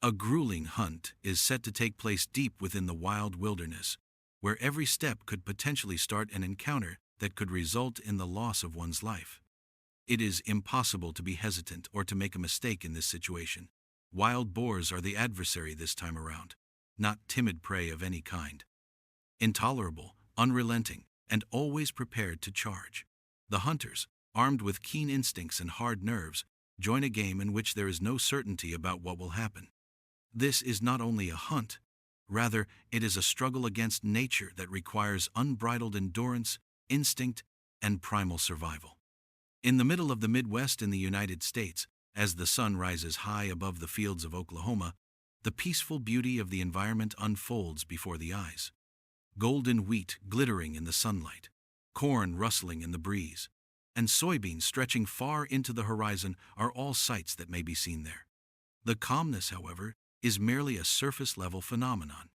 A grueling hunt is set to take place deep within the wild wilderness, where every step could potentially start an encounter that could result in the loss of one's life. It is impossible to be hesitant or to make a mistake in this situation. Wild boars are the adversary this time around, not timid prey of any kind. Intolerable, unrelenting, and always prepared to charge. The hunters, armed with keen instincts and hard nerves, join a game in which there is no certainty about what will happen. This is not only a hunt, rather, it is a struggle against nature that requires unbridled endurance, instinct, and primal survival. In the middle of the Midwest in the United States, as the sun rises high above the fields of Oklahoma, the peaceful beauty of the environment unfolds before the eyes. Golden wheat glittering in the sunlight, corn rustling in the breeze, and soybeans stretching far into the horizon are all sights that may be seen there. The calmness, however, is merely a surface-level phenomenon.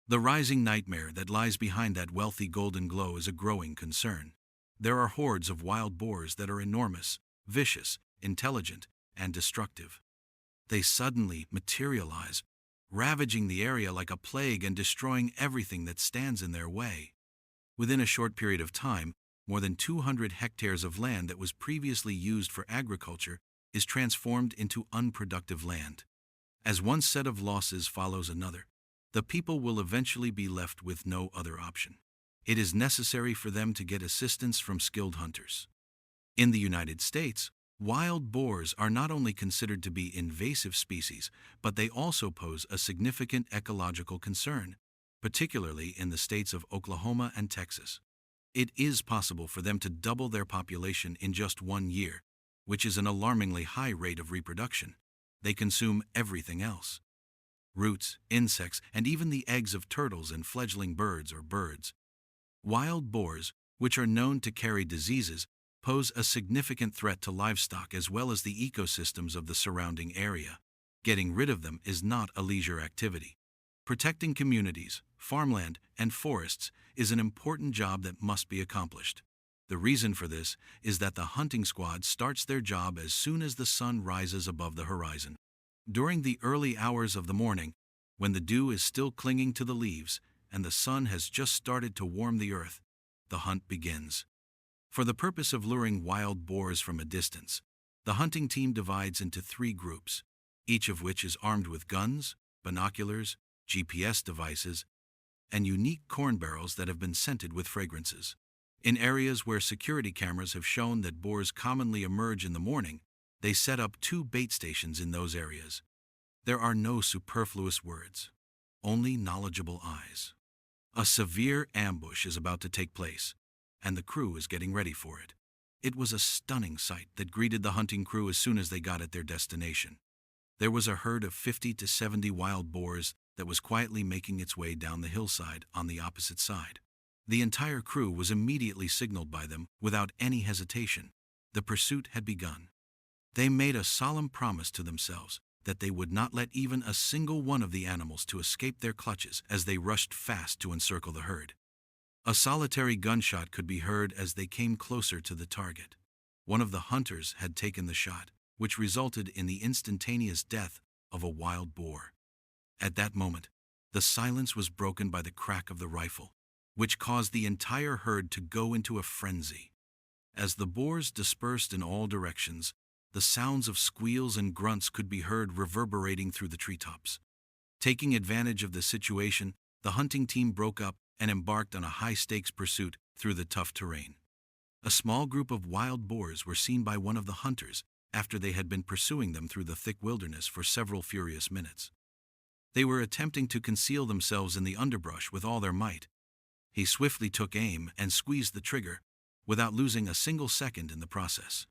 The rising nightmare that lies behind that wealthy golden glow is a growing concern. There are hordes of wild boars that are enormous, vicious, intelligent, and destructive. They suddenly materialize, ravaging the area like a plague and destroying everything that stands in their way. Within a short period of time, more than 200 hectares of land that was previously used for agriculture is transformed into unproductive land. As one set of losses follows another, the people will eventually be left with no other option. It is necessary for them to get assistance from skilled hunters. In the United States, wild boars are not only considered to be invasive species, but they also pose a significant ecological concern, particularly in the states of Oklahoma and Texas. It is possible for them to double their population in just 1 year, which is an alarmingly high rate of reproduction. They consume everything else: roots, insects, and even the eggs of turtles and fledgling birds or birds. Wild boars, which are known to carry diseases, pose a significant threat to livestock as well as the ecosystems of the surrounding area. Getting rid of them is not a leisure activity. Protecting communities, farmland, and forests is an important job that must be accomplished. The reason for this is that the hunting squad starts their job as soon as the sun rises above the horizon. During the early hours of the morning, when the dew is still clinging to the leaves and the sun has just started to warm the earth, the hunt begins. For the purpose of luring wild boars from a distance, the hunting team divides into 3 groups, each of which is armed with guns, binoculars, GPS devices, and unique corn barrels that have been scented with fragrances. In areas where security cameras have shown that boars commonly emerge in the morning, they set up 2 bait stations in those areas. There are no superfluous words, only knowledgeable eyes. A severe ambush is about to take place, and the crew is getting ready for it. It was a stunning sight that greeted the hunting crew as soon as they got at their destination. There was a herd of 50 to 70 wild boars that was quietly making its way down the hillside on the opposite side. The entire crew was immediately signaled by them without any hesitation. The pursuit had begun. They made a solemn promise to themselves that they would not let even a single one of the animals to escape their clutches as they rushed fast to encircle the herd. A solitary gunshot could be heard as they came closer to the target. One of the hunters had taken the shot, which resulted in the instantaneous death of a wild boar. At that moment, the silence was broken by the crack of the rifle, which caused the entire herd to go into a frenzy. As the boars dispersed in all directions, the sounds of squeals and grunts could be heard reverberating through the treetops. Taking advantage of the situation, the hunting team broke up and embarked on a high-stakes pursuit through the tough terrain. A small group of wild boars were seen by one of the hunters after they had been pursuing them through the thick wilderness for several furious minutes. They were attempting to conceal themselves in the underbrush with all their might. He swiftly took aim and squeezed the trigger, without losing a single second in the process.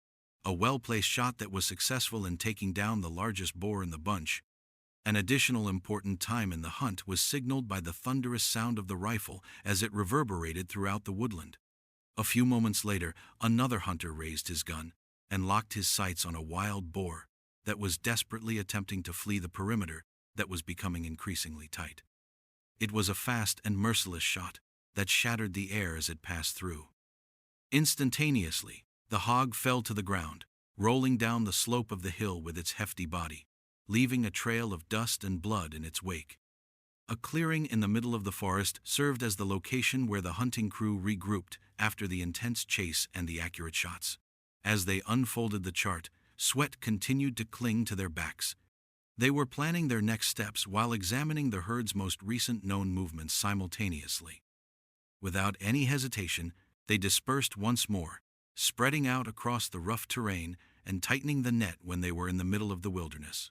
A well-placed shot that was successful in taking down the largest boar in the bunch. An additional important time in the hunt was signaled by the thunderous sound of the rifle as it reverberated throughout the woodland. A few moments later, another hunter raised his gun and locked his sights on a wild boar that was desperately attempting to flee the perimeter that was becoming increasingly tight. It was a fast and merciless shot that shattered the air as it passed through. Instantaneously, the hog fell to the ground, rolling down the slope of the hill with its hefty body. leaving a trail of dust and blood in its wake. A clearing in the middle of the forest served as the location where the hunting crew regrouped after the intense chase and the accurate shots. As they unfolded the chart, sweat continued to cling to their backs. They were planning their next steps while examining the herd's most recent known movements simultaneously. Without any hesitation, they dispersed once more, spreading out across the rough terrain and tightening the net when they were in the middle of the wilderness.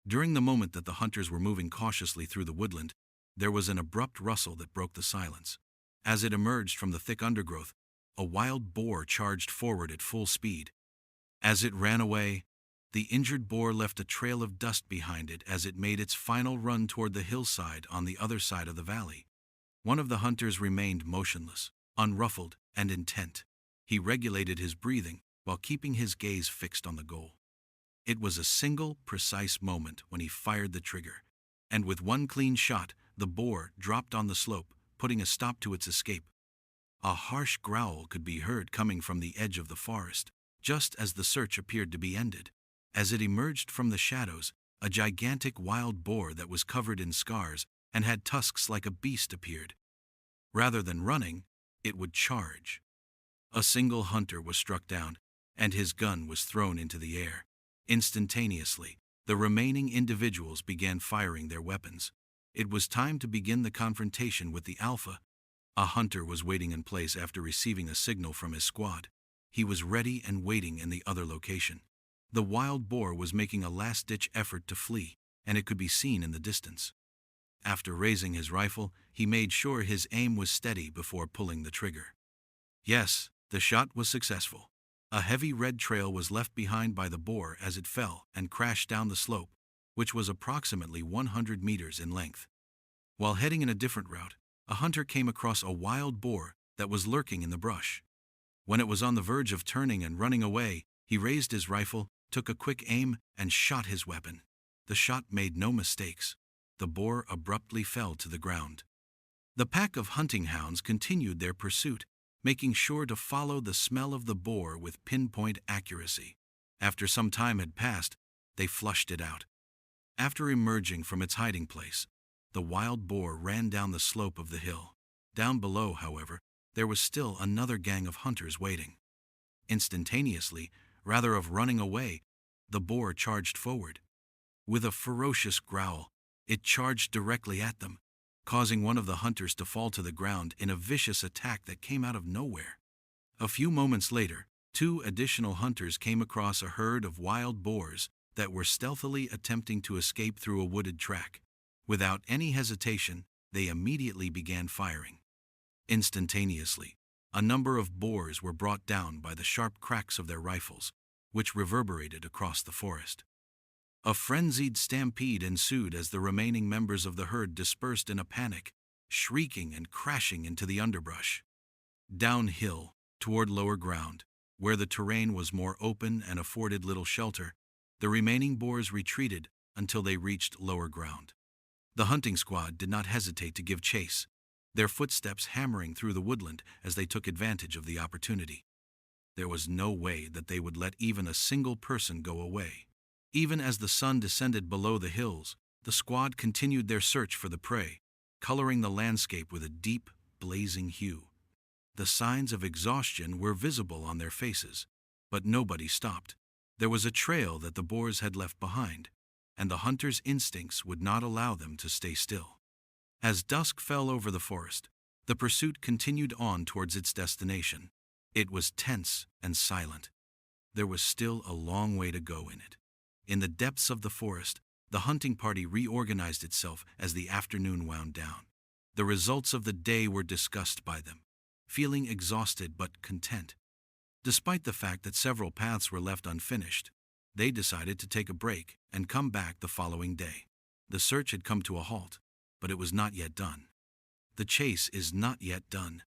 During the moment that the hunters were moving cautiously through the woodland, there was an abrupt rustle that broke the silence. As it emerged from the thick undergrowth, a wild boar charged forward at full speed. As it ran away, the injured boar left a trail of dust behind it as it made its final run toward the hillside on the other side of the valley. One of the hunters remained motionless, unruffled, and intent. He regulated his breathing while keeping his gaze fixed on the goal. It was a single, precise moment when he fired the trigger, and with one clean shot, the boar dropped on the slope, putting a stop to its escape. A harsh growl could be heard coming from the edge of the forest, just as the search appeared to be ended. As it emerged from the shadows, a gigantic wild boar that was covered in scars and had tusks like a beast appeared. Rather than running, it would charge. A single hunter was struck down, and his gun was thrown into the air. Instantaneously, the remaining individuals began firing their weapons. It was time to begin the confrontation with the alpha. A hunter was waiting in place after receiving a signal from his squad. He was ready and waiting in the other location. The wild boar was making a last-ditch effort to flee, and it could be seen in the distance. After raising his rifle, he made sure his aim was steady before pulling the trigger. Yes, the shot was successful. A heavy red trail was left behind by the boar as it fell and crashed down the slope, which was approximately 100 meters in length. While heading in a different route, a hunter came across a wild boar that was lurking in the brush. When it was on the verge of turning and running away, he raised his rifle, took a quick aim, and shot his weapon. The shot made no mistakes. The boar abruptly fell to the ground. The pack of hunting hounds continued their pursuit, making sure to follow the smell of the boar with pinpoint accuracy. After some time had passed, they flushed it out. After emerging from its hiding place, the wild boar ran down the slope of the hill. Down below, however, there was still another gang of hunters waiting. Instantaneously, rather than running away, the boar charged forward. With a ferocious growl, it charged directly at them, causing one of the hunters to fall to the ground in a vicious attack that came out of nowhere. A few moments later, 2 additional hunters came across a herd of wild boars that were stealthily attempting to escape through a wooded track. Without any hesitation, they immediately began firing. Instantaneously, a number of boars were brought down by the sharp cracks of their rifles, which reverberated across the forest. A frenzied stampede ensued as the remaining members of the herd dispersed in a panic, shrieking and crashing into the underbrush. Downhill, toward lower ground, where the terrain was more open and afforded little shelter, the remaining boars retreated until they reached lower ground. The hunting squad did not hesitate to give chase, their footsteps hammering through the woodland as they took advantage of the opportunity. There was no way that they would let even a single person go away. Even as the sun descended below the hills, the squad continued their search for the prey, coloring the landscape with a deep, blazing hue. The signs of exhaustion were visible on their faces, but nobody stopped. There was a trail that the boars had left behind, and the hunters' instincts would not allow them to stay still. As dusk fell over the forest, the pursuit continued on towards its destination. It was tense and silent. There was still a long way to go in it. In the depths of the forest, the hunting party reorganized itself as the afternoon wound down. The results of the day were discussed by them, feeling exhausted but content. Despite the fact that several paths were left unfinished, they decided to take a break and come back the following day. The search had come to a halt, but it was not yet done. The chase is not yet done,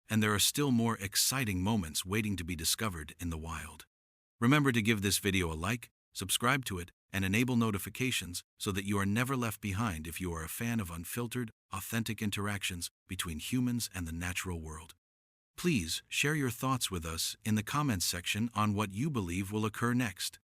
and there are still more exciting moments waiting to be discovered in the wild. Remember to give this video a like, subscribe to it, and enable notifications so that you are never left behind if you are a fan of unfiltered, authentic interactions between humans and the natural world. Please share your thoughts with us in the comments section on what you believe will occur next.